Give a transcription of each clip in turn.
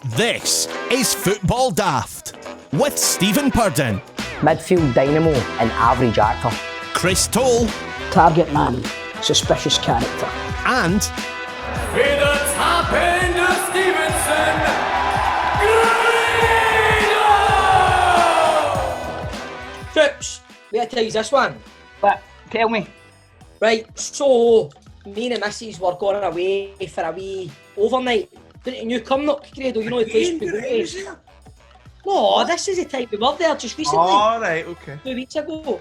This is Football Daft with Stephen Purden, midfield dynamo and average actor, Chris Toll, target man, suspicious character, and With the top end of Stevenson, Greeno! Troops, wait till this one. but tell me. Right, so me and the missus were going away for a wee overnight. Didn't you come, not Grado? You know the place we go to. No, this is the time we were there just recently. All right, okay. 2 weeks ago.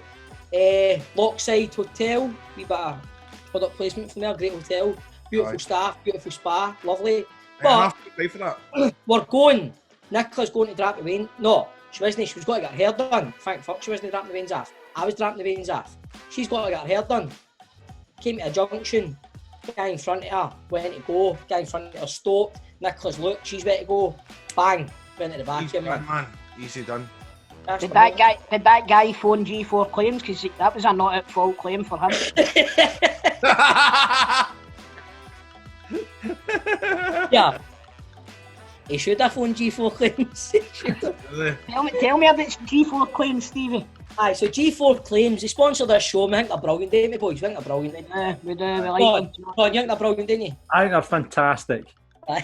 Lockside Hotel, wee bit of product placement from there, great hotel, beautiful Right. staff, beautiful spa, lovely. But But enough to pay for that. we're going. Nicola's going to drop the vein. No, she wasn't. She was going to get her hair done. Thank fuck she wasn't dropping the veins off. I was dropping the veins off. She's got to get her hair done. Came to a junction. Guy in front of her went to go. Guy in front of her stopped. Nicola's looked. She's ready to go. Bang. Went to the back Easy of done, him. man. Easy done. That's Did my that guy phone G4 claims? Because that was a not at fault claim for him. Yeah. He should have phoned G4 claims. He should have. Tell me about G4 claims, Stevie. Aye, so G4 claims, they sponsor this show. I think they're brilliant, don't they, boys? I think they're brilliant, don't they? We do, we Go like on, them. go on, you think they're brilliant, don't you? I think they're fantastic. Aye.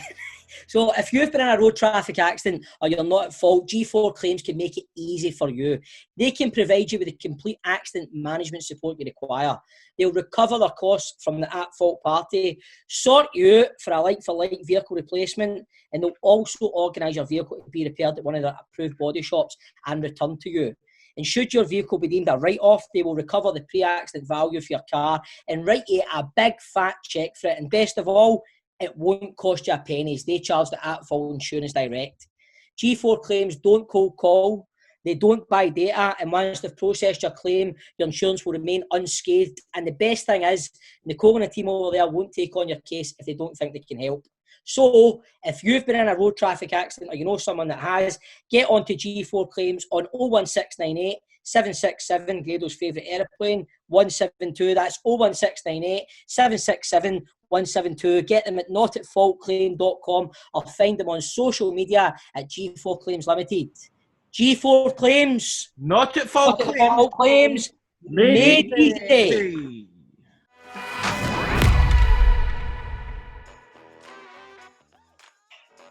So if you've been in a road traffic accident or you're not at fault, G4 Claims can make it easy for you. They can provide you with the complete accident management support you require. They'll recover their costs from the at-fault party, sort you out for a like-for-like vehicle replacement, and they'll also organise your vehicle to be repaired at one of their approved body shops and returned to you. And should your vehicle be deemed a write-off, they will recover the pre-accident value for your car and write you a big fat cheque for it. And best of all, it won't cost you a pennies. They charge the at-fault insurance direct. G4 Claims don't cold call. They don't buy data. And once they've processed your claim, your insurance will remain unscathed. And the best thing is, Nicole and the team over there won't take on your case if they don't think they can help. So, if you've been in a road traffic accident or you know someone that has, get onto G4 Claims on 01698 767, Grado's favourite aeroplane, 172. That's 01698 767 172. Get them at notatfaultclaim.com or find them on social media at G4 Claims Limited. G4 Claims. Not at fault. Not at fault claims. Made easy.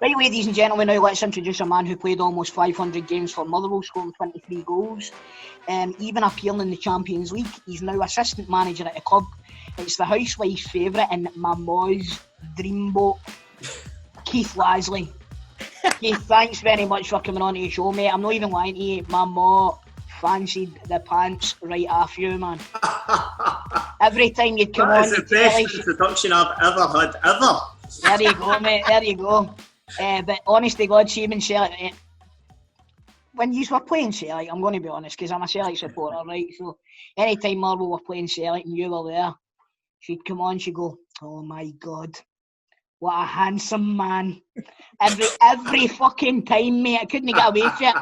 Right, ladies and gentlemen, now let's introduce a man who played almost 500 games for Motherwell, scoring 23 goals, even appearing in the Champions League. He's now assistant manager at the club. It's the housewife's favourite and my mom's dreamboat, Keith Lasley. Keith, thanks very much for coming on to the show, mate. I'm not even lying to you. My mom fancied the pants right off you, man. Every time you'd come on, That's the best introduction I've ever had, ever. there you go, mate. There you go. But honest to God, Seaman Celtic, mate, when you were playing Celtic, I'm going to be honest, because I'm a Celtic supporter, right? So anytime Motherwell were playing Celtic and you were there, she'd come on, she'd go, "Oh my God, what a handsome man!" Every fucking time, mate. I couldn't get away from it.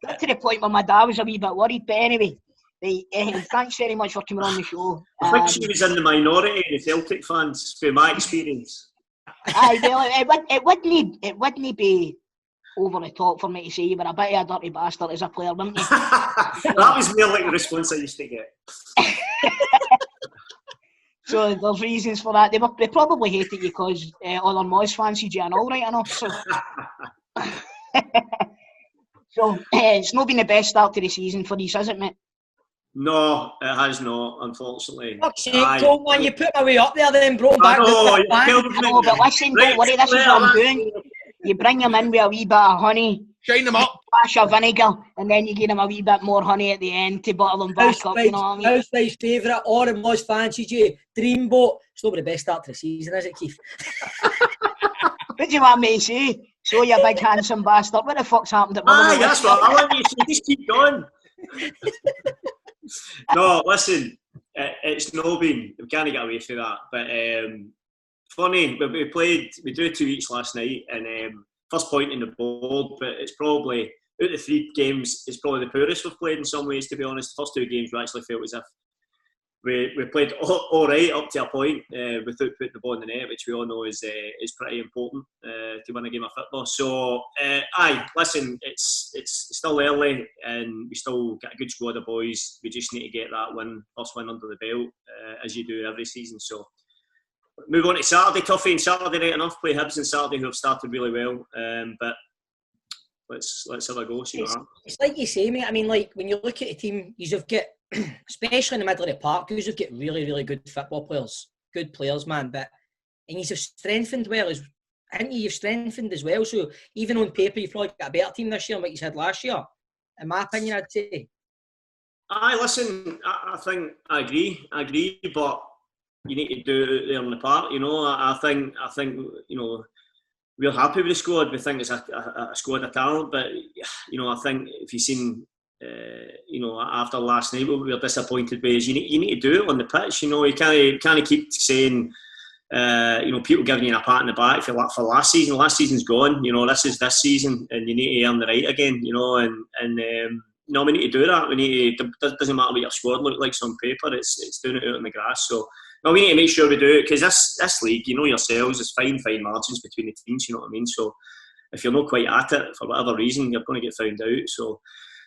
Got to the point where my dad was a wee bit worried, but anyway. Thanks very much for coming on the show. I think she was in the minority, the Celtic fans, from my experience. Aye, well, it wouldn't be over the top for me to say you were a bit of a dirty bastard as a player, wouldn't you? That was more like the response I used to get. So there's reasons for that. They probably hated you because other Moss fancied you and all right enough. So, it's not been the best start to the season for these, has it, mate? No, it has not, unfortunately. Fuck's sake, Tom, man, you put my way up there then, brought him back. No, but listen, don't worry, this is what I'm doing. You bring them in with a wee bit of honey, Shine them up. splash of vinegar, and then you give them a wee bit more honey at the end to butter them back up, you know what I mean? Housewife's favourite, or it was fancied you, dreamboat. It's not the best start to the season, is it, Keith? What do you want me to say? So you big handsome bastard, what the fuck's happened at Motherwell? Aye, that's what I want you to just keep going. No, listen, it's no been, we can't get away from that, but funny, we drew 2 weeks last night, and first point in the board, but it's probably, out of the 3 games, it's probably the poorest we've played in some ways, to be honest. The first 2 games we actually felt as if we played all right up to a point without putting the ball in the net, which we all know is pretty important to win a game of football. So, listen, it's still early and we still got a good squad of boys. We just need to get that first win under the belt, as you do every season. So, move on to Saturday, Tuffy, and Saturday night enough. Play Hibs and Saturday, who have started really well. But let's have a go. See what happens. It's like you say, mate. I mean, like when you look at a team, you've got, especially in the middle of the park, you've got really, really good football players, good players, man. And you've strengthened well, you've strengthened as well. So even on paper, you've probably got a better team this year than what you had last year. In my opinion, I'd say. Listen, I think I agree, but you need to do it there in the park. You know, I think you know, we're happy with the squad. We think it's a squad of talent, but you know, I think if you've seen, you know, after last night, what we were disappointed with is you need to do it on the pitch. You know, you can't keep saying, you know, people giving you a pat on the back for last season. Last season's gone. You know, this is this season, and you need to earn the right again. You know, and you know, we need to do that. We need to. It doesn't matter what your squad looks like on paper. It's doing it out on the grass. So. No, we need to make sure we do it because this league, you know yourselves, is fine margins between the teams. You know what I mean? So if you're not quite at it for whatever reason, you're going to get found out. So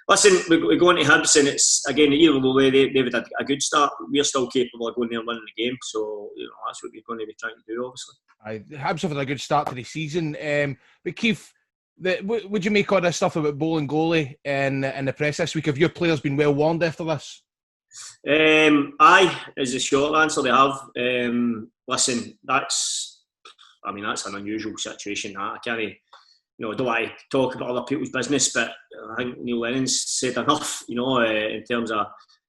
listen, we go into Hibs and it's again either way they've had a good start. We're still capable of going there and winning the game. So you know that's what we're going to be trying to do, obviously. Hibs have had a good start to the season. But Keith, would you make all this stuff about Bowling goalie in the press this week? Have your players been well warned after this? Aye, is the short answer they have. Listen, that's an unusual situation. I can't, you know, I don't want to talk about other people's business, but I think Neil Lennon's said enough, you know, in terms of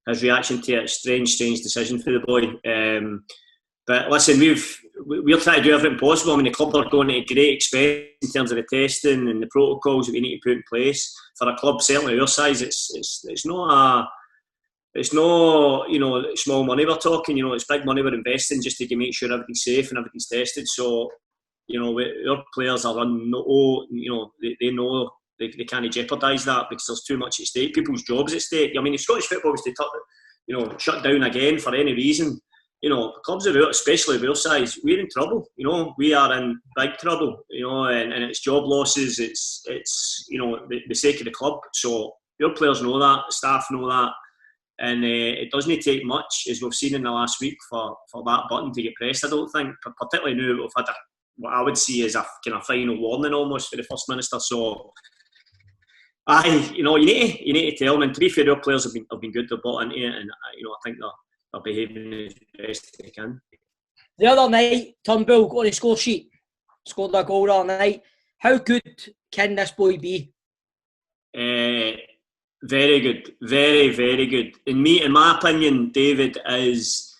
his reaction to it. Strange decision for the boy. But listen, we're trying to do everything possible. I mean, the club are going at great expense in terms of the testing and the protocols that we need to put in place for a club certainly our size. It's no, you know, small money we're talking. You know, it's big money we're investing just to make sure everything's safe and everything's tested. So, you know, our players are you know, they know they can't jeopardise that because there's too much at stake. People's jobs at stake. I mean, if Scottish football was to you know, shut down again for any reason, you know, clubs are out, especially of our size, we're in trouble. You know, we are in big trouble. You know, and it's job losses. It's you know, the sake of the club. So our players know that, staff know that. And it doesn't take much, as we've seen in the last week, for that button to get pressed. I don't think, particularly now we've had what I would see as a kind of final warning almost for the First Minister. So, you know, you need to tell them. And to be fair, our players have been good. They've bought into it, and you know, I think they're behaving as best they can. The other night, Turnbull got on the score sheet, scored a goal the other night. How good can this boy be? Very good, very, very good. In my opinion, David is,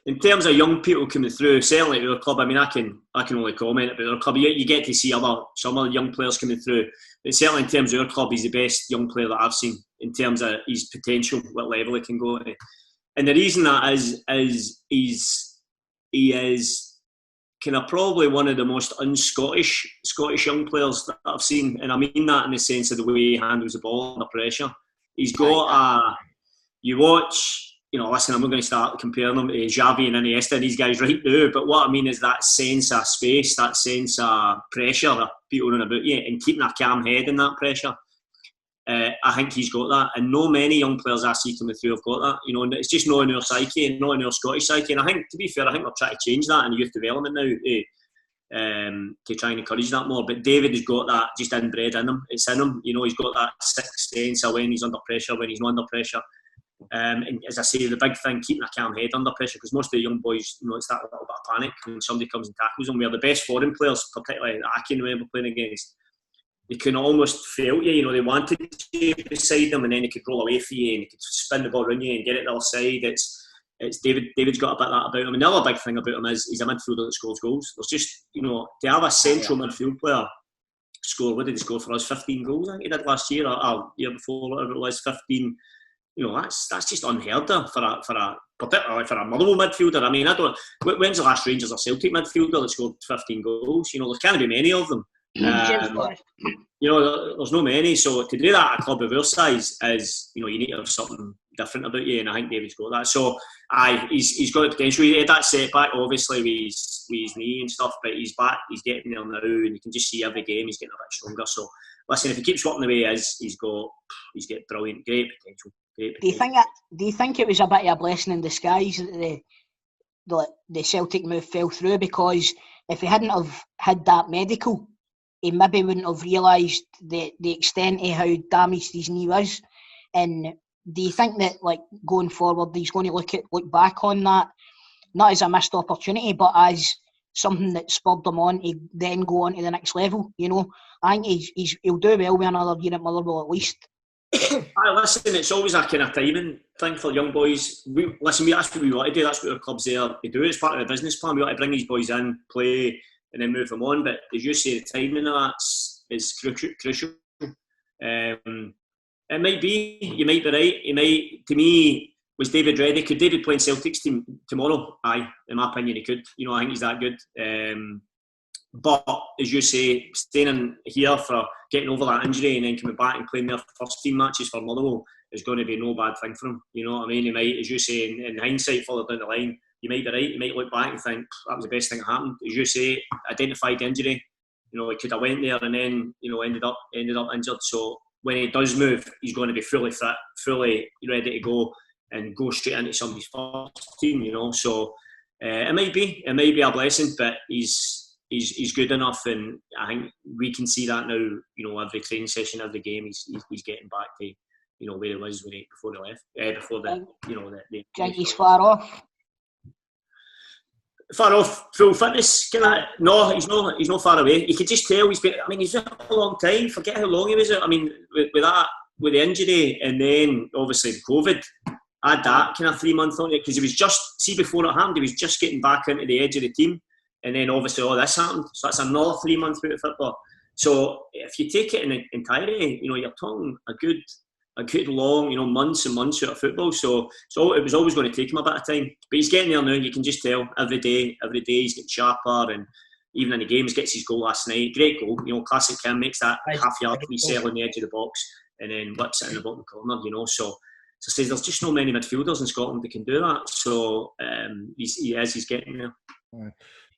in terms of young people coming through, certainly at our club. I mean, I can only comment about our club. You get to see some other young players coming through, but certainly in terms of our club, he's the best young player that I've seen in terms of his potential, what level he can go to. And the reason that is he is kind of probably one of the most un-Scottish Scottish young players that I've seen, and I mean that in the sense of the way he handles the ball under pressure. He's got you watch, you know, listen, I'm not going to start comparing them to Xavi and Iniesta and these guys right now, but what I mean is that sense of space, that sense of pressure that people run about you, and keeping a calm head in that pressure. I think he's got that, and no many young players I see coming through have got that. You know, and it's just not in our psyche, not in our Scottish psyche. And I think, to be fair, I think we're trying to change that in youth development now to try and encourage that more. But David has got that just inbred in him. It's in him. You know, he's got that sixth sense of when he's under pressure, when he's not under pressure. And as I say, the big thing, keeping a calm head under pressure, because most of the young boys, you know, it's that little bit of panic when somebody comes and tackles them. We are the best foreign players, particularly that I can remember playing against. They can almost feel you, you know, they wanted you beside them, and then they could roll away for you and they could spin the ball around you and get it the other side. It's David's got a bit of that about him. And the other big thing about him is he's a midfielder that scores goals. There's just, you know, to have a central midfield player score, what did he score for us? 15 goals, I think he did last year or year before, whatever it was, 15. You know, that's just unheard of for a particularly for a Motherwell midfielder. I mean, when's the last Rangers or Celtic midfielder that scored 15 goals? You know, there can't be many of them. You know, there's no many. So to do that at a club of our size is, you know, you need to have something different about you, and I think David's got that. So, he's got the potential. He had that setback, obviously, with his knee and stuff, but he's back. He's getting there now, and you can just see every game he's getting a bit stronger. So, listen, if he keeps working the way he is, he's got brilliant, great potential. Do you think it was a bit of a blessing in disguise that the Celtic move fell through? Because if he hadn't have had that medical, he maybe wouldn't have realised the extent of how damaged his knee was. And do you think that, like, going forward, he's going to look back on that not as a missed opportunity, but as something that spurred him on to then go on to the next level? You know, I think he'll do well with another year at Motherwell at least. Listen, it's always a kind of timing thing for young boys. That's what we want to do. That's what our club's there to do. It's part of the business plan. We want to bring these boys in, play, and then move them on. But as you say, the timing of that is crucial. It might be. You might be right. He might. To me, was David ready? Could David play in Celtic's team tomorrow? Aye, in my opinion, he could. You know, I think he's that good. But as you say, staying in here for getting over that injury and then coming back and playing their first team matches for Motherwell is going to be no bad thing for him. You know what I mean? He might, as you say, in hindsight, further down the line, you might be right. You might look back and think that was the best thing that happened. As you say, identified the injury. You know, he could have went there and then, you know, ended up injured. So when he does move, he's going to be fully fit, fully ready to go and go straight into somebody's first team. You know, so it might be a blessing, but he's good enough, and I think we can see that now. You know, every training session, every game, he's getting back to, you know, where he was before he left. Before the, you know, the think he's far off. Far off full fitness? No, he's not far away. You could just tell he's been. I mean, he's out a long time. Forget how long he was out. I mean, with the injury, and then obviously the COVID, add that kind of 3 months on it, because he was just, see, before it happened, he was just getting back into the edge of the team. And then obviously all this happened. So that's another 3 months out of football. So if you take it in entirety, you know, you're talking a good long, you know, months and months out of football. So it was always going to take him a bit of time. But he's getting there now. You can just tell every day he's getting sharper, and even in the games, gets his goal last night. Great goal, you know, classic him, makes that half-yard reset on the edge of the box and then whips it in the bottom corner, you know. So says there's just no many midfielders in Scotland that can do that. So he's getting there. Right.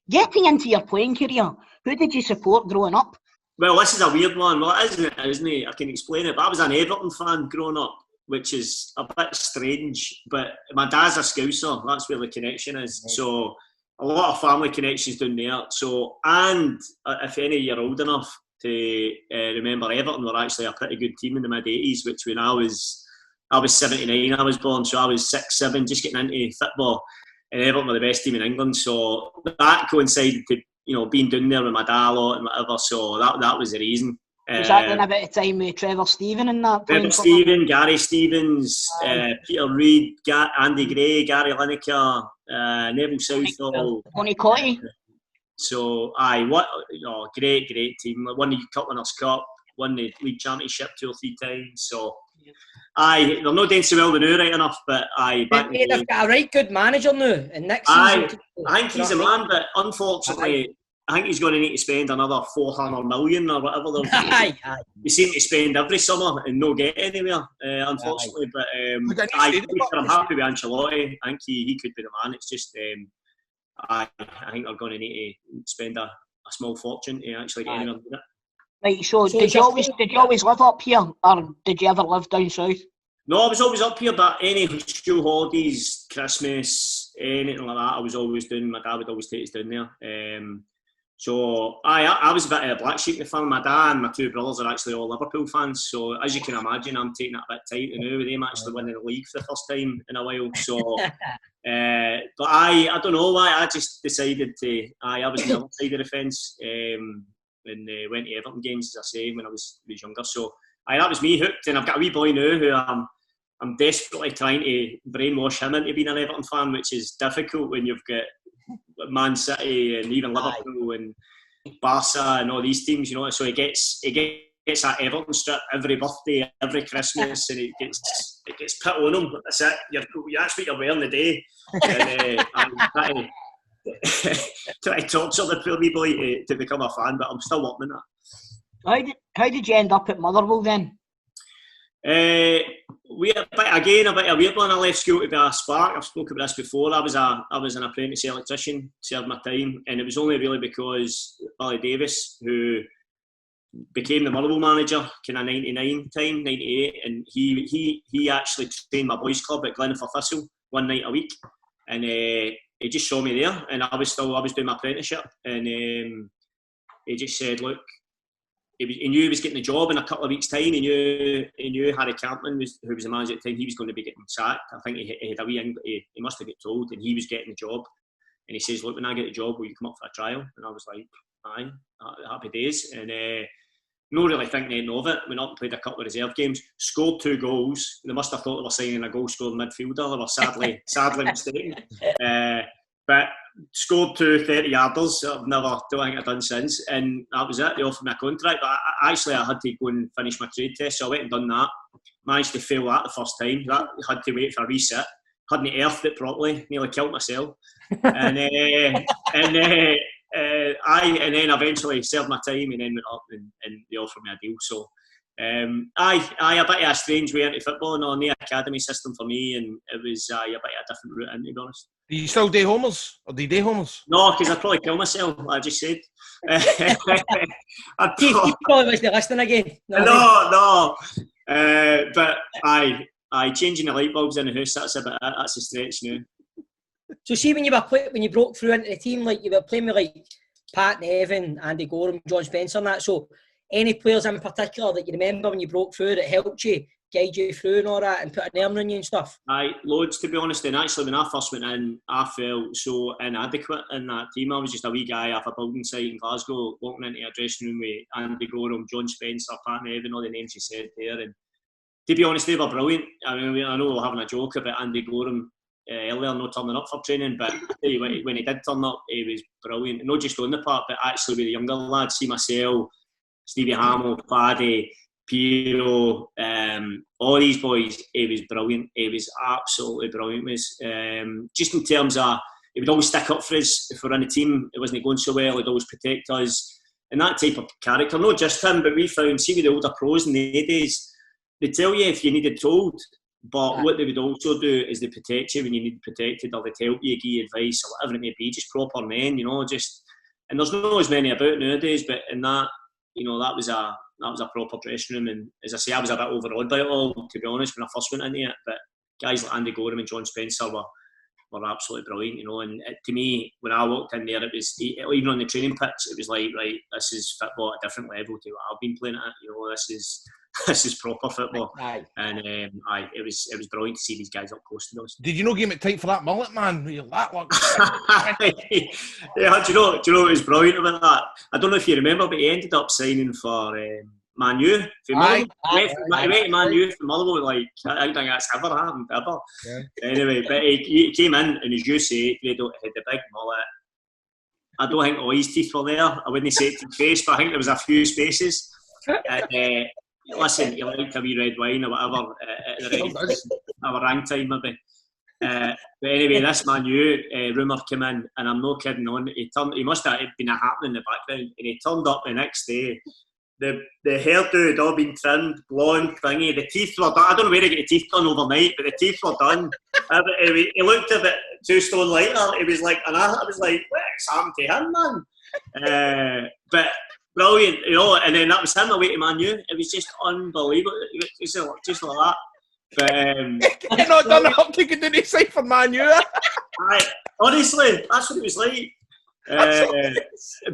Getting into your playing career, who did you support growing up? Well, this is a weird one. Well, isn't it? I can explain it. But I was an Everton fan growing up, which is a bit strange. But my dad's a Scouser. That's where the connection is. Right. So a lot of family connections down there. So, and if any of you're old enough to remember, Everton were actually a pretty good team in the mid-80s, which when I was 79, I was born. So I was 6, 7, just getting into football. And Everton were the best team in England, so that coincided to, you know, being down there with my dad a lot and whatever. So that was the reason. Was that then a bit of time with Trevor Stephen and that? Trevor Stephen, Gary Stevens, Peter Reid, Andy Gray, Gary Lineker, Neville Southall, Tony Cotty. So great team. Won the Cup Winners' Cup, won the league championship 2 or 3 times. So. They're not doing so well now, right enough, but they've got a right good manager now, and next season. I think he's a man, but unfortunately, I think he's going to need to spend another 400 million or whatever. They seem to spend every summer and not get anywhere, unfortunately. But I'm happy with Ancelotti. I think he could be the man. It's just I think they're going to need to spend a small fortune to actually get anywhere with it. Right, so did you always live up here, or did you ever live down south? No, I was always up here, but any school holidays, Christmas, anything like that, I was always doing. My dad would always take us down there. So I was a bit of a black sheep in the family. My dad and my 2 brothers are actually all Liverpool fans, so as you can imagine, I'm taking it a bit tight now with them actually winning the league for the first time in a while. So, but I don't know why, I just decided to. I was on the other side of the fence. And went to Everton games, as I say, when I was younger. So that was me hooked, and I've got a wee boy now who I'm desperately trying to brainwash him into being an Everton fan, which is difficult when you've got Man City and even Liverpool and Barca and all these teams, you know. So he gets that Everton strip every birthday, every Christmas, and it gets put on him. That's it. That's what you're wearing the day. And I'm try to torture the poor wee boy to become a fan, but I'm still working on that. How did you end up at Motherwell then? We a bit of a weird one. I left school to be a spark. I've spoken about this before. I was an apprentice electrician, served my time, and it was only really because Billy Davis, who became the Motherwell manager, kind of 99 time, 98, and he actually trained my boys' club at Glenford Thistle one night a week, and he just saw me there, and I was doing my apprenticeship, and he just said, look. He knew he was getting the job in a couple of weeks' time. He knew Harry Campman, who was the manager at the time, he was going to be getting sacked. I think he had a wee he must have got told, and he was getting the job. And he says, look, when I get the job, will you come up for a trial? And I was like, aye, happy days. And not really thinking anything of it. Went up and played a couple of reserve games, scored 2 goals. They must have thought they were signing a goal-scoring midfielder. They were sadly mistaken. But scored 2 30-yarders. Don't think I've done since, and that was it. They offered me a contract, but I had to go and finish my trade test, so I went and done that. Managed to fail that the first time. That had to wait for a reset. Hadn't earthed it properly. Nearly killed myself. And then eventually served my time, and then went up and they offered me a deal. So. A bit of a strange way into football, and on the academy system for me, and it was a bit of a different route in, to be honest. Do you still day homers? Or do you day homers? No, because I'd probably kill myself, I just said. He probably wasn't listening again. No. But changing the light bulbs in the house, that's a stretch now. So see, when you broke through into the team, like you were playing with like Pat Nevin, Andy Gorham, John Spencer and that, so any players in particular that you remember when you broke through that helped you, guide you through and all that, and put an arm on you and stuff? Aye, loads, to be honest. And actually, when I first went in, I felt so inadequate in that team. I was just a wee guy off a building site in Glasgow, walking into a dressing room with Andy Gorham, John Spencer, Pat Nevin, all the names you said there. And to be honest, they were brilliant. I mean, I know we were having a joke about Andy Gorham earlier not turning up for training, but I tell you what, when he did turn up, he was brilliant. Not just on the park, but actually with the younger lads, see myself, Stevie Hamill, Paddy, Piero, all these boys, he was brilliant. He was absolutely brilliant. Just in terms of, he would always stick up for us if we're in a team, it wasn't going so well, he'd always protect us. And that type of character, not just him, but we found, see with the older pros in the days, they tell you if you needed told, but what they would also do is they protect you when you need protected, or they'd help you, give you advice, or whatever it may be, just proper men, and there's not as many about nowadays, but in that, that was a proper dressing room, and as I say, I was a bit overawed by it all, to be honest, when I first went into it. But guys like Andy Gorham and John Spencer were absolutely brilliant, and to me, when I walked in there, it was, even on the training pitch, it was like, right, this is football at a different level to what I've been playing at. This is proper football. Aye. And it was brilliant to see these guys up close, to be honest. Did you not give it tight for that mullet, man? You're that long. Yeah, do you know what was brilliant about that? I don't know if you remember, but he ended up signing for Man U. He went to Man U from Motherwell, like, I don't think that's ever happened, ever. Yeah. Anyway, but he came in, and as you say, he had the big mullet. I don't think all his teeth were there. I wouldn't say it to his face, but I think there was a few spaces. Listen, you liked a wee red wine or whatever at the rang time, maybe. But anyway, this Man U rumour came in, and I'm not kidding on. He must have been happening in the background, and he turned up the next day. The hairdo had all been trimmed, blonde thingy. The teeth were done. I don't know where he got the teeth done overnight, but the teeth were done. He looked a bit 2 stone lighter. He was like, and I was like, what's happened to him, man? But brilliant, and then that was him away to Man U. It was just unbelievable. It was just like that. But you've not done the uptake and didn't say for Man U. Honestly, that's what it was like.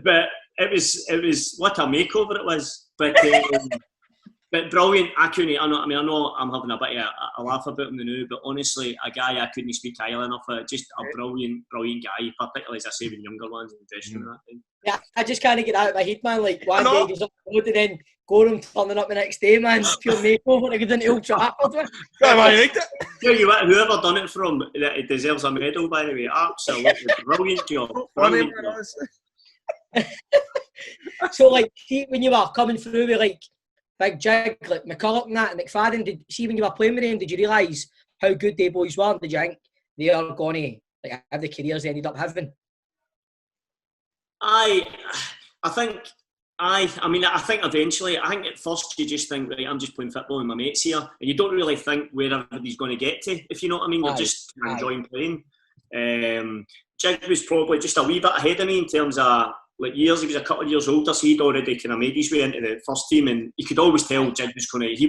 But it was what a makeover it was. But brilliant. I know I'm having a bit of a laugh about him now, but honestly, a guy I couldn't speak highly enough of. Just a brilliant guy, particularly as I say with younger ones in the dressing room. Yeah, I just can't get out of my head, man. Like, one day goes up the road and then Gorham turning up the next day, man. Pure makeover to get into Old Trafford. Tell you what, whoever done it from, it deserves a medal, by the way. Absolutely brilliant job. Brilliant job. So, like, see, when you were coming through with, like, Big Jig, like McCulloch and that, and McFadden, when you were playing with them, did you realise how good they boys were? Did you think they are going to, like, have the careers they ended up having? I think I mean, I think eventually, I think at first you just think, right, I'm just playing football with my mates here, and you don't really think where everybody's going to get to, if you know what I mean. You're just enjoying playing. Jig was probably just a wee bit ahead of me in terms of like years. He was a couple of years older, so he'd already kind of made his way into the first team, and you could always tell Jig was going to. He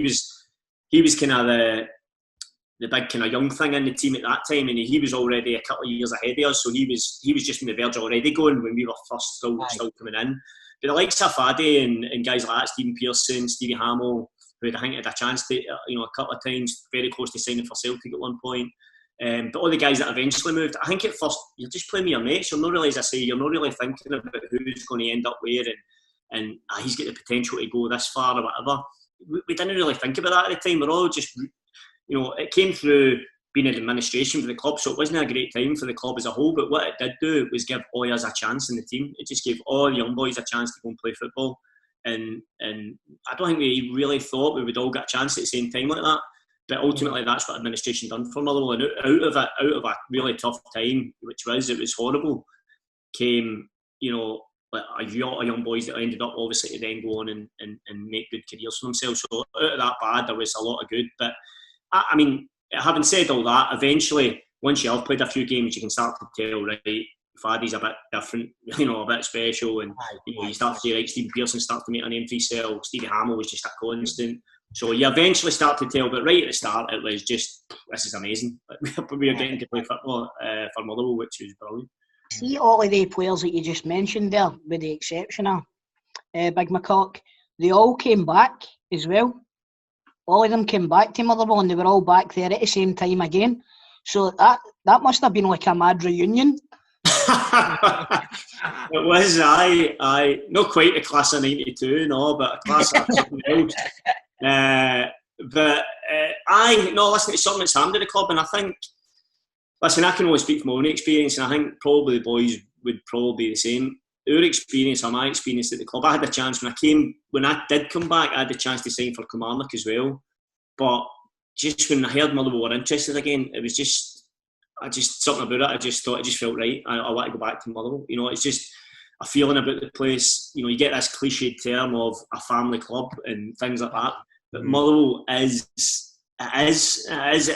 was kind of the big kind of young thing in the team at that time, and he was already a couple of years ahead of us, so he was just on the verge already going when we were first still coming in. But the likes of Faddy and guys like that, Stephen Pearson, Stevie Hamill, who I think had a chance to, a couple of times, very close to signing for Celtic at one point. But all the guys that eventually moved, I think at first you're just playing with your mates. You're not really, as I say, you're not really thinking about who's going to end up where and he's got the potential to go this far or whatever. We didn't really think about that at the time. We're all just, it came through being in administration for the club, so it wasn't a great time for the club as a whole, but what it did do was give all us a chance in the team. It just gave all the young boys a chance to go and play football, and I don't think we really thought we would all get a chance at the same time like that, but ultimately that's what administration done for Motherwell, and out of a really tough time, it was horrible, came, like a young boys that ended up obviously to then go on and make good careers for themselves. So out of that bad, there was a lot of good, but I mean, having said all that, eventually, once you have played a few games, you can start to tell, right, Faddy's a bit different, a bit special, and you start to say, right, Stephen Pearson starts to make a name for himself, Stevie Hamill was just a constant. So you eventually start to tell, but right at the start, it was just, this is amazing. We were getting to play football for Motherwell, which was brilliant. See all of the players that you just mentioned there, with the exception of Big McCock, they all came back as well. All of them came back to Motherwell and they were all back there at the same time again. So that must have been like a mad reunion. It was, I not quite a class of 92, no, but a class of something else. Listen, it's something that's happened at the club, and I think, listen, I can only speak from my own experience, and I think probably the boys would probably be the same. Our experience, or my experience at the club, I had the chance when I did come back, I had the chance to sign for Kilmarnock as well. But just when I heard Motherwell were interested again, it was just something about it. I just thought, it just felt right. I want to go back to Motherwell. It's just a feeling about the place. You get this cliched term of a family club and things like that. But Motherwell it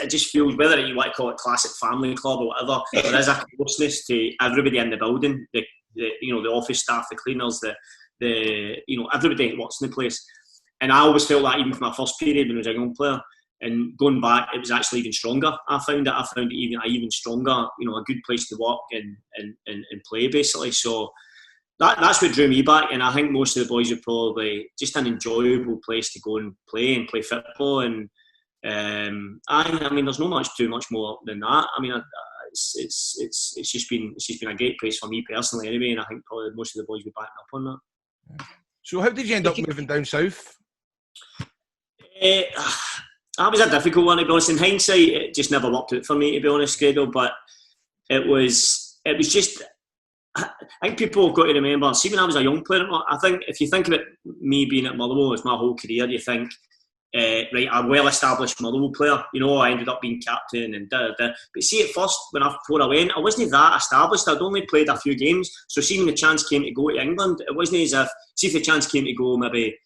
just feels, whether you want to call it classic family club or whatever, there is a closeness to everybody in the building. The office staff, the cleaners, everybody that works in the place. And I always felt that even from my first period when I was a young player. And going back, it was actually even stronger. I found it even stronger, a good place to work and play, basically. So that's what drew me back. And I think most of the boys were probably just an enjoyable place to go and play football. And I mean, there's not too much more than that. I mean, it's just been a great place for me personally anyway, and I think probably most of the boys will be backing up on that. So how did you end up moving down south? That was a difficult one, to be honest. In hindsight, it just never worked out for me, to be honest, Grado, but it was just, I think people have got to remember, see, when I was a young player, I think if you think about me being at Motherwell as my whole career, you think, right, a well-established Motherwell player. I ended up being captain and da-da-da. But see, at first, before I went, I wasn't that established. I'd only played a few games. So see, when the chance came to go to England, it wasn't as if, see if the chance came to go maybe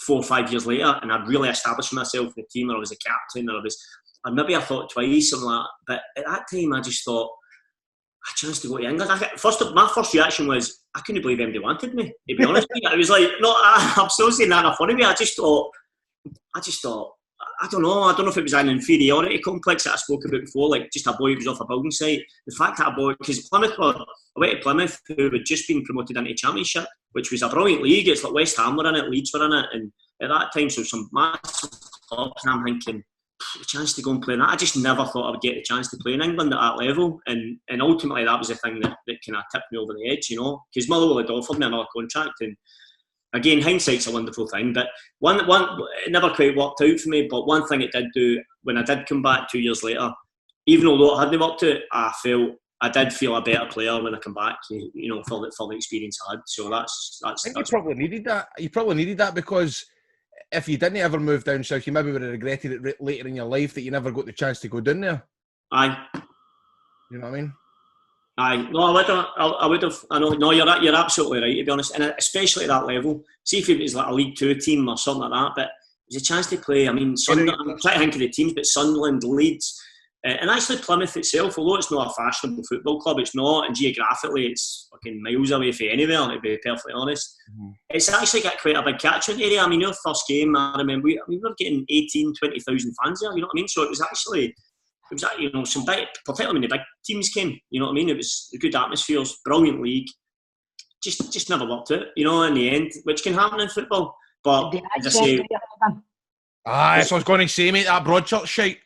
4 or 5 years later and I'd really established myself in the team, or I was a captain, or I thought twice, something like that. But at that time, I just thought, a chance to go to England. My first reaction was, I couldn't believe anybody wanted me, to be honest with you. It was like, no, I'm still saying that in a funny way. I just thought, I don't know if it was an inferiority complex that I spoke about before, like just a boy who was off a building site. The fact that because Plymouth I went to Plymouth, who had just been promoted into Championship, which was a brilliant league. It's like West Ham were in it, Leeds were in it, and at that time, so some massive clubs, and I'm thinking, the chance to go and play in that. I just never thought I would get the chance to play in England at that level, and ultimately that was the thing that kind of tipped me over the edge, because Motherwell had offered me another contract, and again, hindsight's a wonderful thing, but one it never quite worked out for me. But one thing it did do, when I did come back 2 years later, even although it hadn't worked out, I did feel a better player when I come back, for the experience I had. So that's. I think you probably needed that. You probably needed that, because if you didn't ever move down south, you maybe would have regretted it later in your life that you never got the chance to go down there. Aye. You know what I mean? Aye, no, I would have. I know. No, you're absolutely right. To be honest, and especially at that level. See if it was like a League Two team or something like that, but there's a chance to play. I mean, I'm trying to think of the teams, but Sunderland, Leeds, and actually Plymouth itself. Although it's not a fashionable football club, it's not, and geographically, it's fucking miles away from anywhere. To be perfectly honest, it's actually got quite a big catchment area. I mean, our first game, I remember we were getting 18,000-20,000 fans there. You know what I mean? So it was actually. It was, you know, some big, particularly when the big teams came. You know what I mean? It was a good atmospheres, brilliant league. Just never worked out, you know, in the end, which can happen in football. But as I say, that's what I was going to say, mate. That Broadchurch shite.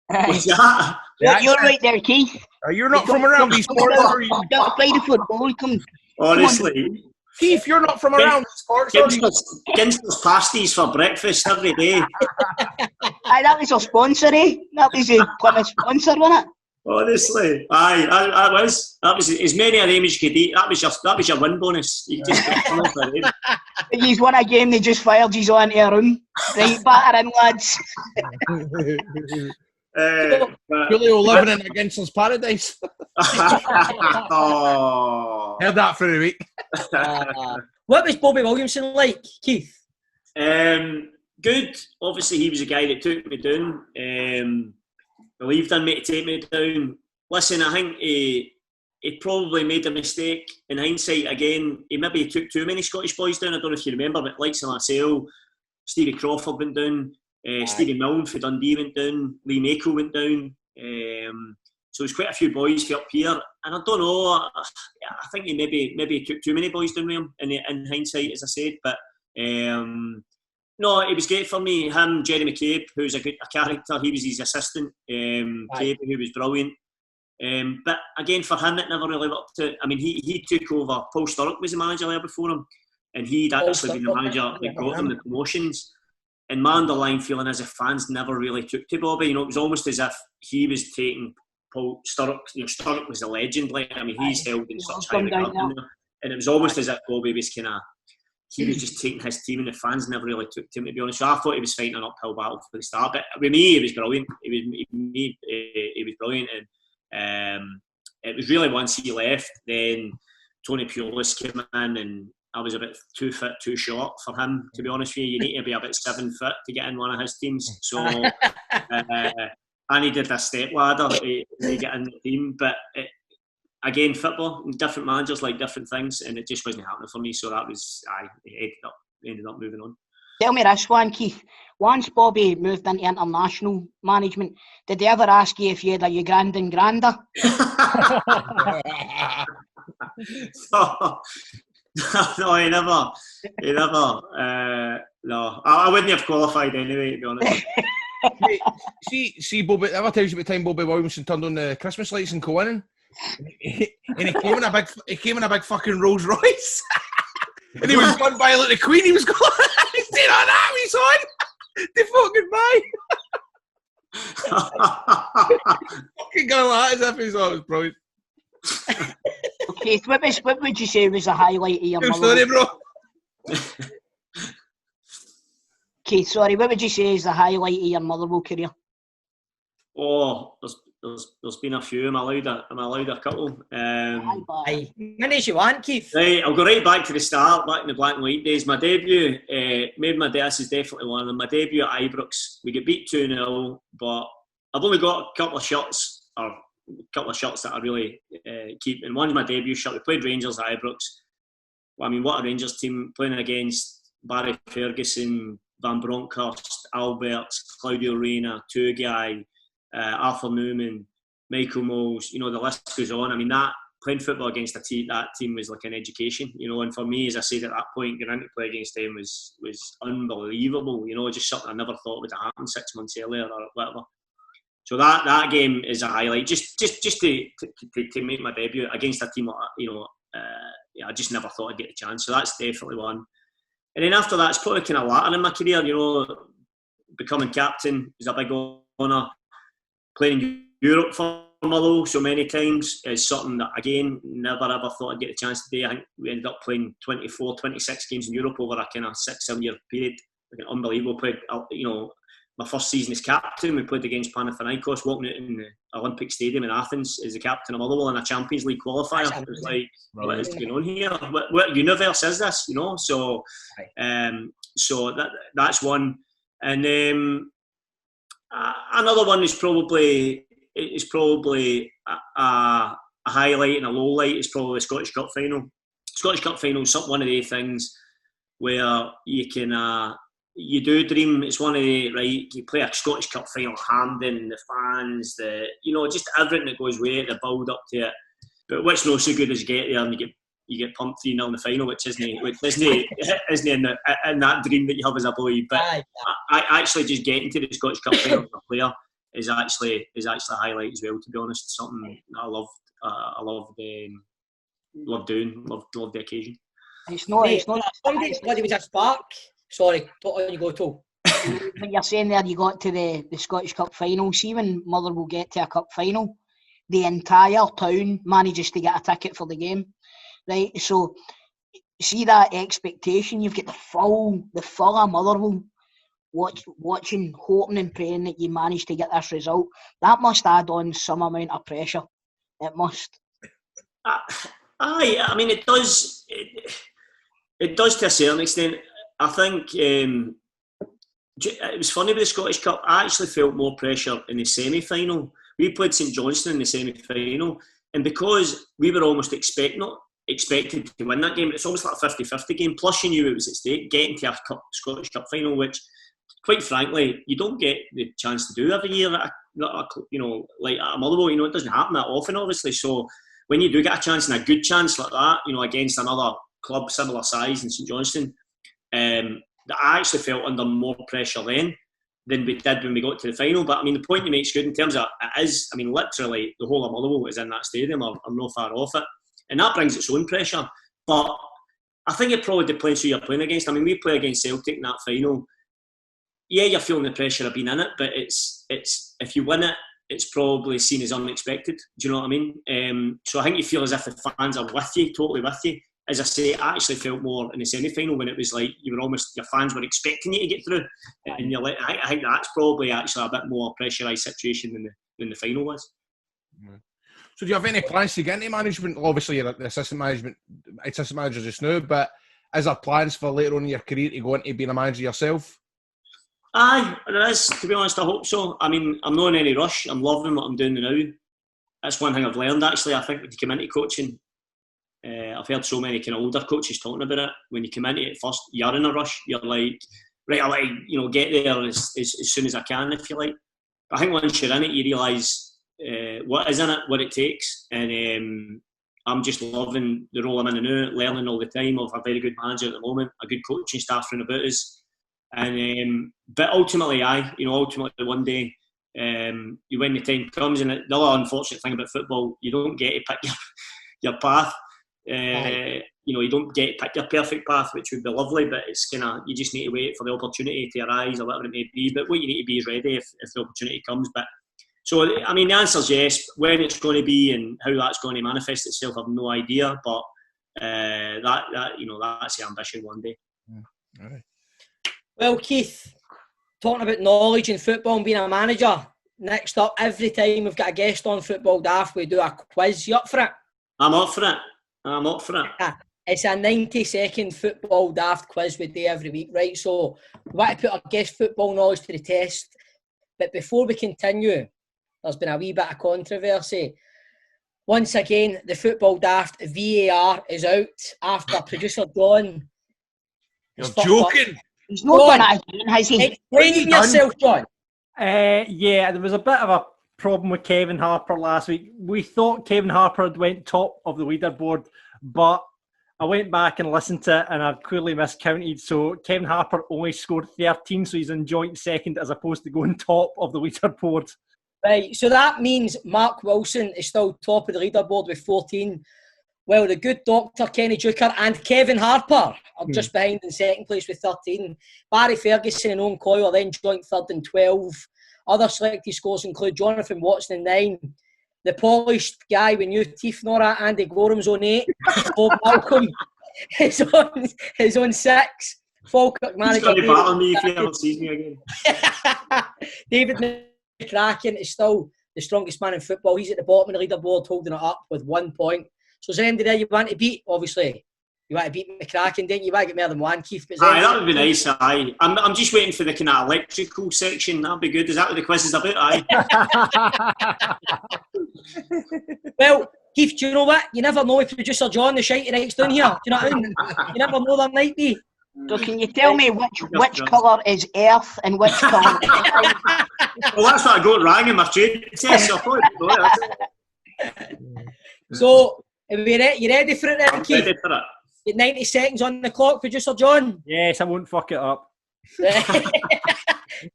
what's that? You're right there, Keith. You're not from around these parts, are you? Don't play the football. Honestly, Keith, you're not from around these parts, are you? Ginster's pasties for breakfast every day. Aye, that was our sponsor, eh? That was the Plymouth sponsor, wasn't it? Honestly, that was as many of them as you could eat. That was your win bonus. You just come off the rain. He's won a game, they just fired you onto a room. Right, batter in, lads. Julio living in a Gangster's paradise. Oh. Heard that for a week. What was Bobby Williamson like, Keith? Good. Obviously, he was a guy that took me down. Believed in me to take me down. Listen, I think he probably made a mistake. In hindsight, again, he maybe took too many Scottish boys down. I don't know if you remember, but likes of myself, Stevie Crawford went down, Stevie Milne for Dundee went down, Lee Mako went down. So there's quite a few boys for up here, and I don't know. I think he maybe took too many boys down with him in hindsight, as I said. But no, it was great for me. Him, Jerry McCabe, who's a character. He was his assistant. Cabe, who was brilliant. But again, for him, it never really worked out. I mean, he took over. Paul Sturrock was the manager there before him, and he'd actually been the manager that got them the promotions. And my underlying feeling is if fans never really took to Bobby, you know, it was almost as if he was taking Paul Sturrock. You know, Sturrock was a legend. Like, I mean, he's held in such high regard, and it was almost as if Bobby was kind of. He was just taking his team, and the fans never really took to him, to be honest. So I thought he was fighting an uphill battle for the start. But with me, he was brilliant. He was brilliant, and it was really once he left, then Tony Pulis came in, and I was a bit too fit, too short for him. To be honest with you, you need to be about 7 foot to get in one of his teams. So I needed a step ladder to get in the team, but. Again, football, different managers like different things, and it just wasn't happening for me. So that was, ended up moving on. Tell me this one, Keith. Once Bobby moved into international management, did they ever ask you if you had your grand and grander? No, he never. No, I wouldn't have qualified anyway, to be honest. see, Bobby. Ever tells you about the time Bobby Williamson turned on the Christmas lights in Coinning? And he came in a big fucking Rolls Royce, and he was going by like the Queen. He was going, he's saying, "Oh, that he's on the fucking buy." Fucking going like that as if he thought it was brilliant. Okay, what would you say was the highlight of your Motherwell? Sorry, bro. Okay, sorry. What would you say is the highlight of your Motherwell career? Oh, there's been a few. Am I allowed a couple? Aye. Many as you want, Keith. Right, I'll go right back to the start, back in the black and white days. My debut, this is definitely one of them. My debut at Ibrox, we get beat 2-0, but I've only got a couple of shirts that I really keep. And one's my debut shirt. We played Rangers at Ibrox. Well, I mean, what a Rangers team, playing against Barry Ferguson, Van Bronckhorst, Alberts, Claudio Reyna, Tugai, Arthur Newman, Michael Moles, you know, the list goes on. I mean, that playing football against that team was like an education, you know, and for me, as I said at that point, getting to play against them was unbelievable, you know, just something I never thought would have happened 6 months earlier or whatever. So that game is a highlight, just to make my debut against a team, you know, I just never thought I'd get the chance, so that's definitely one. And then after that, it's probably kind of later in my career, you know, becoming captain was a big honour. Playing in Europe for Motherwell so many times is something that, again, never ever thought I'd get the chance to do. I think we ended up playing 24, 26 games in Europe over a kind of 6-7 year period. Like, unbelievable. Played, you know, my first season as captain. We played against Panathinaikos, walking out in the Olympic Stadium in Athens as the captain of Motherwell in a Champions League qualifier. It was like, what is going on here? What universe is this? You know, so that's one. And another one is probably a highlight and a low light is probably the Scottish Cup final. Scottish Cup final is one of the things where you can you do dream. It's one of the, right, you play a Scottish Cup final at Hampden, the fans, just everything that goes with it, the build up to it. But what's not so good is you get there and you get pumped 3-0 in the final, which isn't in that dream that you have as a boy. But I actually just getting to the Scottish Cup final as a player is actually a highlight as well, to be honest. Something that I loved doing, loved the occasion. It's not Somebody was a spark. Sorry, on you go, Tom. When you're saying there you got to the Scottish Cup final, see when Motherwell get to a cup final, the entire town manages to get a ticket for the game, right? So see that expectation, you've got the full of Motherwell watching, hoping and praying that you manage to get this result. That must add on some amount of pressure. It must. I mean, it does. It does to a certain extent. I think it was funny with the Scottish Cup. I actually felt more pressure in the semi-final. We played St Johnstone in the semi-final, and because we were almost expected to win that game, it's almost like a 50-50 game. Plus, you knew it was at stake, getting to a Scottish Cup final, which, quite frankly, you don't get the chance to do every year. Like at a Motherwell, it doesn't happen that often, obviously. So when you do get a chance, and a good chance like that, against another club similar size in St Johnstone, that I actually felt under more pressure then than we did when we got to the final. But I mean, the point you make is good in terms of it is. I mean, literally the whole of Motherwell is in that stadium. I'm not far off it, and that brings its own pressure. But I think it probably depends who you're playing against. I mean, we play against Celtic in that final. Yeah, you're feeling the pressure of being in it, but it's if you win it, it's probably seen as unexpected. Do you know what I mean? So I think you feel as if the fans are with you, totally with you. As I say, I actually felt more in the semi-final when it was like your fans were expecting you to get through, and you're like, I think that's probably actually a bit more pressurised situation than the final was. So do you have any plans to get into management? Well, obviously you're the assistant manager just now, but is there plans for later on in your career to go into being a manager yourself? Aye, there is, to be honest. I hope so. I mean, I'm not in any rush. I'm loving what I'm doing now. That's one thing I've learned, actually. I think when you come into coaching, I've heard so many kind of older coaches talking about it. When you come into it first, you're in a rush. You're like, right, I like, get there as soon as I can, if you like. But I think once you're in it, you realise what is in it, what it takes. And I'm just loving the role I'm in now, learning all the time. I've a very good manager at the moment, a good coaching staff round about us. And but ultimately, ultimately one day, when the time comes, and the other unfortunate thing about football, you don't get to pick your path. You don't get to pick your perfect path, which would be lovely, but it's kind of, you just need to wait for the opportunity to arise or whatever it may be. But what you need to be is ready if the opportunity comes. But so, I mean, the answer is yes. When it's going to be and how that's going to manifest itself, I've no idea. But that's the ambition one day. All right. Well, Keith, talking about knowledge in football and being a manager, next up, every time we've got a guest on Football Daft, we do a quiz. You up for it? I'm up for it. Yeah, it's a 90-second Football Daft quiz we do every week, right? So we want to put our guest football knowledge to the test. But before we continue, there's been a wee bit of controversy. Once again, the Football Daft VAR is out after producer John... You're joking! He's not done it again, has he? Explain yourself, John. Yeah, there was a bit of a problem with Kevin Harper last week. We thought Kevin Harper had went top of the leaderboard, but I went back and listened to it and I've clearly miscounted. So Kevin Harper only scored 13, so he's in joint second as opposed to going top of the leaderboard. Right, so that means Mark Wilson is still top of the leaderboard with 14. Well, the good doctor, Kenny Duker, and Kevin Harper are just behind in second place with 13. Barry Ferguson and Owen Coyle are then joint third in 12. Other selected scores include Jonathan Watson in 9. The polished guy with new teeth, Nora, Andy Goram's on 8. Bob Malcolm is on 6. Falkirk He's manager going to battle David me if he ever sees me again. David McCracken is still the strongest man in football. He's at the bottom of the leaderboard, holding it up with 1 point. So is there anybody there you want to beat? Obviously, you want to beat McCracken, don't you? You want to get more than one, Keith. But Aye, that would be nice. Aye, I'm just waiting for the kind of electrical section. That'd be good. Is that what the quiz is about? Aye. Well, Keith, do you know what? You never know with producer John, the shite he writes down here. Do you know what I mean? You never know, there might be. So can you tell me which colour is earth and which colour is light? Well, that's what I got wrong in my trade test. So I thought So, are you ready for it then, I'm Keith? ready for it. Get 90 seconds on the clock, producer John. Yes, I won't fuck it up.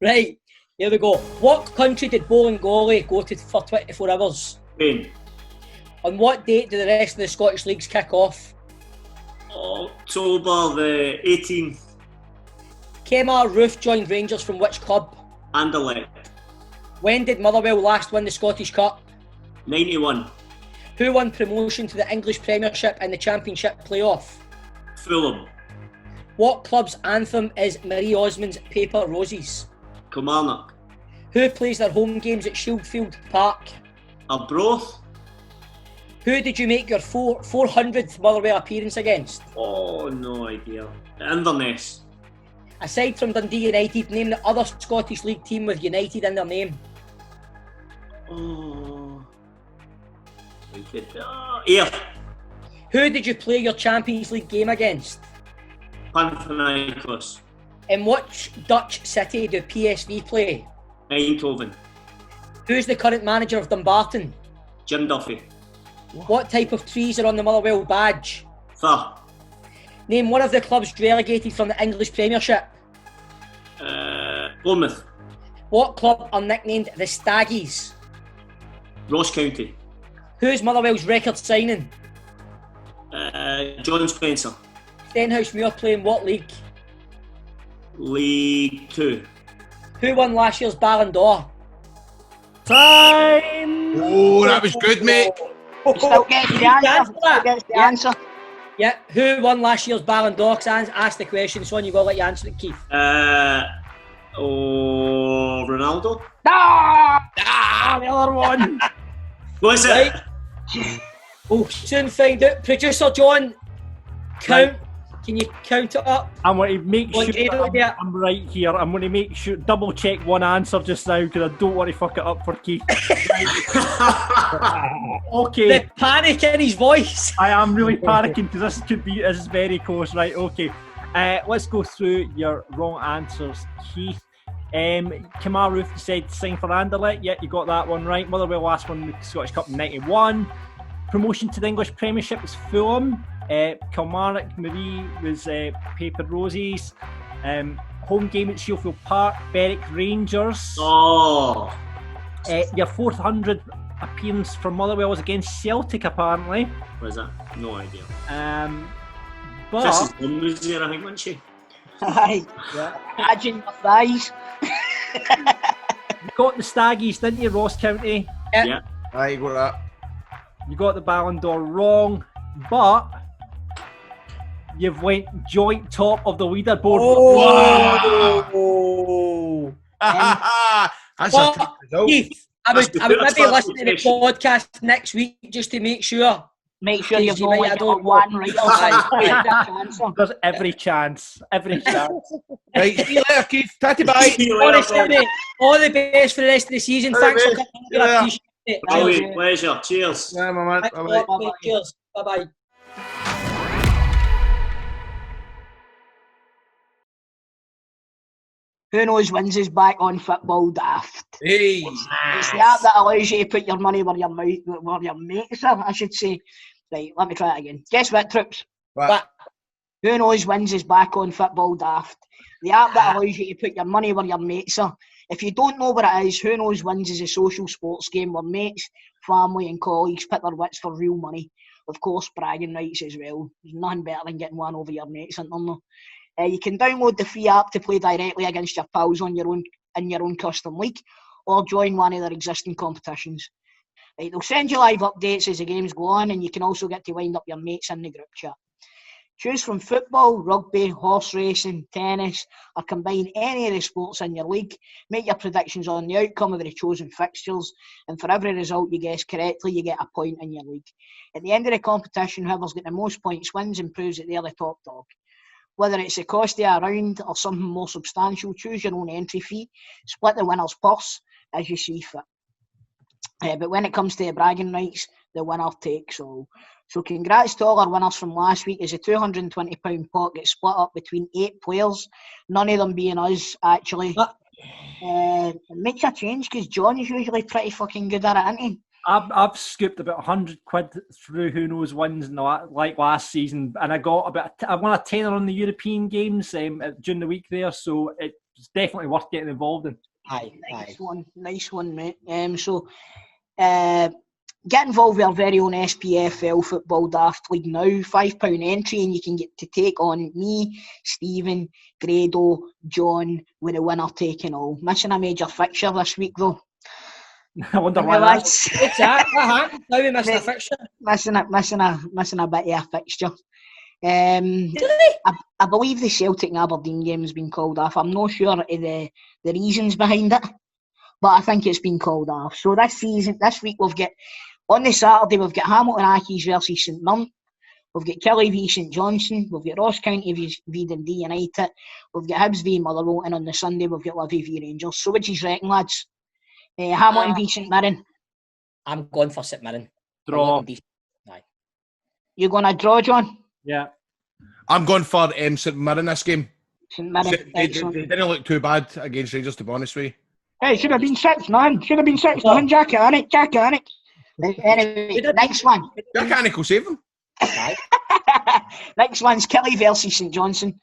Right, here we go. What country did Bolingoli go to for 24 hours? Spain. On what date do the rest of the Scottish leagues kick off? October the 18th. Kemar Roof joined Rangers from which club? Anderlecht. When did Motherwell last win the Scottish Cup? 91. Who won promotion to the English Premiership and the Championship playoff? Fulham. What club's anthem is Marie Osmond's Paper Roses? Kilmarnock. Who plays their home games at Shieldfield Park? Arbroath. Who did you make your 400th Motherwell appearance against? Oh, no idea. Inverness. Aside from Dundee United, name the other Scottish League team with United in their name. Oh. Ayr. Who did you play your Champions League game against? Panathinaikos. In which Dutch city do PSV play? Eindhoven. Who's the current manager of Dumbarton? Jim Duffy. What type of trees are on the Motherwell badge? Fir. Name one of the clubs relegated from the English Premiership. Bournemouth. What club are nicknamed the Staggies? Ross County. Who's Motherwell's record signing? John Spencer. Stenhousemuir play in what league? League 2. Who won last year's Ballon d'Or? Time! Oh, that was good, mate. Still gets the answer. Still gets the answer. Yeah, who won last year's Ballon d'Or? Because I asked the question, so you got to let you answer it, Keith. Ronaldo. The other one. What's Right. it? We'll soon find out. Producer John, count. Can you count it up? I'm going to make Well, sure Grado, that yeah. I'm right here. I'm going to make sure, double check one answer just now because I don't want to fuck it up for Keith. Okay. The panic in his voice. I am really panicking because this is very close. Right, okay. Let's go through your wrong answers, Keith. Kemar Roof said sign for Anderlecht. Yeah, you got that one right. Motherwell last won the Scottish Cup in 91. Promotion to the English Premiership was Fulham. Kilmarnock Marie was Paper Roses. Home game at Shieldfield Park, Berwick Rangers. Oh. Your 400th appearance for Motherwell was against Celtic, apparently. What is that? No idea. But This is one was there, I think, wasn't she? Aye. yeah, Imagine your thighs. you got the Staggies, didn't you, Ross County? Yeah. Aye, you got that. You got the Ballon d'Or wrong, but you've went joint top of the leaderboard. Oh. That's Well, a tough result. Keith, I would maybe listen to the podcast next week just to make sure. Make sure you've Easy, not mate, like I got don't one right. There's every chance. Every chance. Right, see you later, Keith. Tatty bye. See you later, Honestly, mate, all the best for the rest of the season. All Thanks the for best. coming here. I appreciate it. Brilliant. Pleasure. Cheers. Yeah, my man. Thanks a Bye-bye. lot, mate. Cheers. Bye-bye. Who knows wins is back on Football Daft. Hey. It's the app that allows you to put your money where your mates are, I should say. Right, let me try it again. Guess what, troops? What? Who knows wins is back on Football Daft. The app that allows you to put your money where your mates are. If you don't know what it is, Who Knows Wins is a social sports game where mates, family and colleagues put their wits for real money. Of course, bragging rights as well. There's nothing better than getting one over your mates, isn't there? You can download the free app to play directly against your pals on your own in your own custom league, or join one of their existing competitions. Right, they'll send you live updates as the games go on, and you can also get to wind up your mates in the group chat. Choose from football, rugby, horse racing, tennis, or combine any of the sports in your league. Make your predictions on the outcome of the chosen fixtures, and for every result you guess correctly, you get a point in your league. At the end of the competition, whoever's got the most points wins and proves that they're the top dog. Whether it's the cost of a round or something more substantial, choose your own entry fee, split the winner's purse as you see fit. But when it comes to the bragging rights, the winner takes all. So congrats to all our winners from last week, as the £220 pot gets split up between 8 players, none of them being us, actually. It makes a change, because John is usually pretty fucking good at it, isn't he? I've scooped about £100 through who knows wins like last season, and I got I won a tenner on the European games during the week there, so it's definitely worth getting involved in. Nice one, mate. Get involved with our very own SPFL Football Daft League now. £5 entry, and you can get to take on me, Stephen, Grado, John, with the winner taking all. Missing a major fixture this week though. I wonder why that's... What's that? What happened? Now we missed a fixture. Missing a bit of a fixture. Really? I believe the Celtic and Aberdeen game has been called off. I'm not sure of the reasons behind it, but I think it's been called off. So this week we've got, on the Saturday, we've got Hamilton Accies versus St Mirren. We've got Kelly v St Johnstone. We've got Ross County v Dundee United. We've got Hibs v Motherwell, and on the Sunday we've got Livy v Rangers. So what do you reckon, lads? Hamilton v St Mirren. I'm going for St Mirren. Draw. You're going to draw, John? Yeah. I'm going for St Mirren this game. St Mirren. They didn't look too bad against Rangers, to be honest with you. Hey, should have been 6-9. Should have been 6-9. Jack on it. Anyway, next one. Jack Anick will save them. Next one's Kelly versus St Johnstone.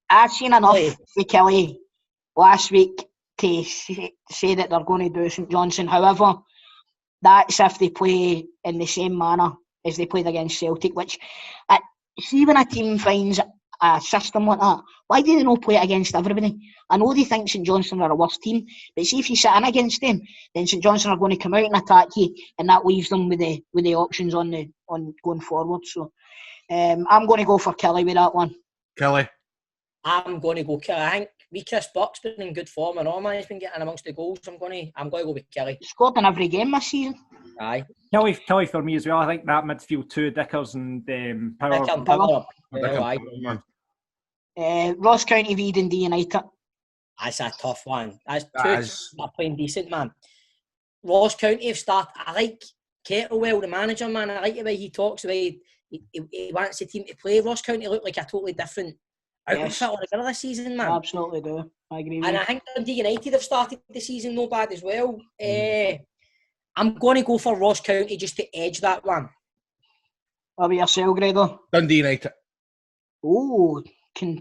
I've seen enough for Kelly last week to say that they're going to do St Johnstone. However, that's if they play in the same manner as they played against Celtic, which, see, when a team finds a system like that, why do they not play it against everybody? I know they think St Johnstone are a worse team, but see, if you sit in against them, then St Johnstone are going to come out and attack you, and that leaves them with the options on going forward. So I'm going to go for Kelly with that one. Kelly. I'm going to go Kelly. I think Chris Buck's been in good form, and all man, he's been getting amongst the goals. I'm going to go with Kelly. He scored in every game this season. Aye. Kelly for me as well. I think that midfield too, Dickers and Power. Power. Ross County v Dundee United. That's a tough one. That's not playing decent, man. Ross County have started. I like Kettlewell, the manager, man. I like the way he talks, the way he wants the team to play. Ross County look like a totally different outfit altogether this season, man. Absolutely do. I agree with and you. I think Dundee United have started the season no bad as well. I'm going to go for Ross County just to edge that one. What about yourself, Grado? Dundee United. Oh,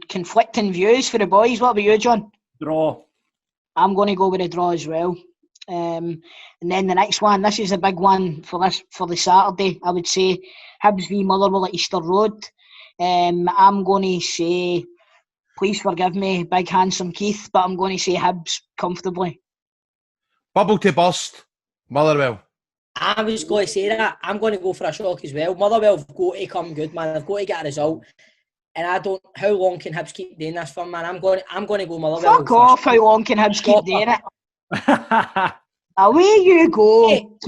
conflicting views for the boys. What about you, John? Draw. I'm going to go with a draw as well. And then the next one, this is a big one for the Saturday, I would say. Hibs v Motherwell at Easter Road. I'm going to say, please forgive me, big handsome Keith, but I'm going to say Hibs comfortably. Bubble to burst, Motherwell. I was going to say that. I'm going to go for a shock as well. Motherwell have got to come good, man. They've got to get a result. And how long can Hibs keep doing this for, man? I'm going to go Motherwell. Fuck off, how long can Hibs keep doing it? Away you go.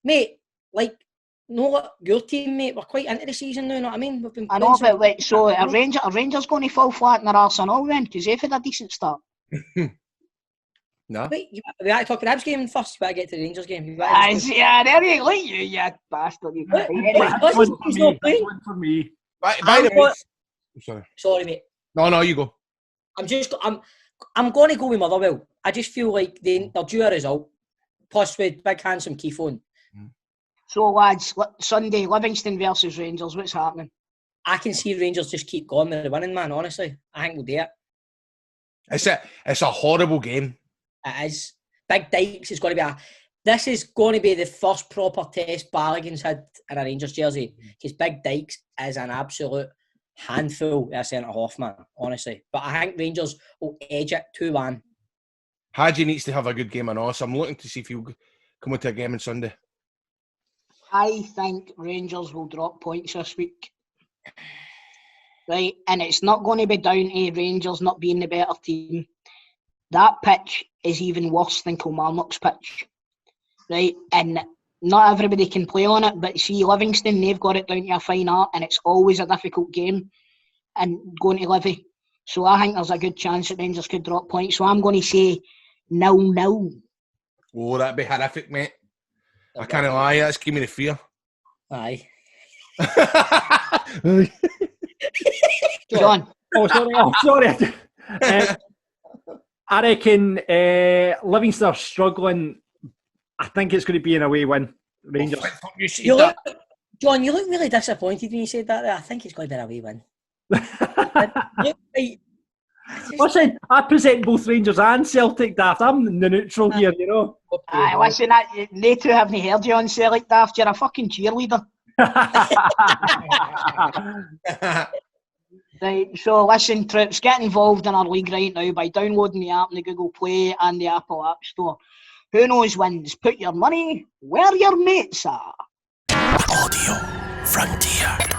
Mate, like, no, your team, mate, we're quite into the season now, you know what I mean? We've been I know, but like, so a Rangers going to fall flat in their Arsenal then, because they've had a decent start. No. Wait, we are talking Hibs game first, but I get to the Rangers game. Yeah, there you go, you bastard. One for me. By the way, sorry, mate. No, you go. I'm going to go with Motherwell. I just feel like they're due a result. Plus with big handsome Keith on. So lads, Sunday, Livingston versus Rangers, what's happening? I can see Rangers just keep going with the winning, man, honestly. I think we'll do it. It's a horrible game. It is. Big Dykes is going to be this is going to be the first proper test Balogun's had in a Rangers jersey, because Big Dykes is an absolute handful of centre-half, man, honestly. But I think Rangers will edge it 2-1. Hadji needs to have a good game on us. I'm looking to see if he'll come into a game on Sunday. I think Rangers will drop points this week. right? And it's not going to be down to Rangers not being the better team. That pitch is even worse than Kilmarnock's pitch, right? And not everybody can play on it, but see, Livingston, they've got it down to a fine art, and it's always a difficult game and going to Livy. So I think there's a good chance that Rangers could drop points. So I'm going to say 0-0. Oh, that'd be horrific, mate. I can't lie, that's giving me the fear. Aye. John. Oh, sorry. I reckon Livingston are struggling. I think it's going to be an away win. Rangers. John, you look really disappointed when you said that. I think it's going to be an away win. Listen, I present both Rangers and Celtic, Daft. I'm the neutral here, you know. Aye, listen, they two haven't heard you on Celtic, Daft. You're a fucking cheerleader. Right, so listen, troops, get involved in our league right now by downloading the app in the Google Play and the Apple App Store. Who knows wins? Put your money where your mates are. Audio Frontier.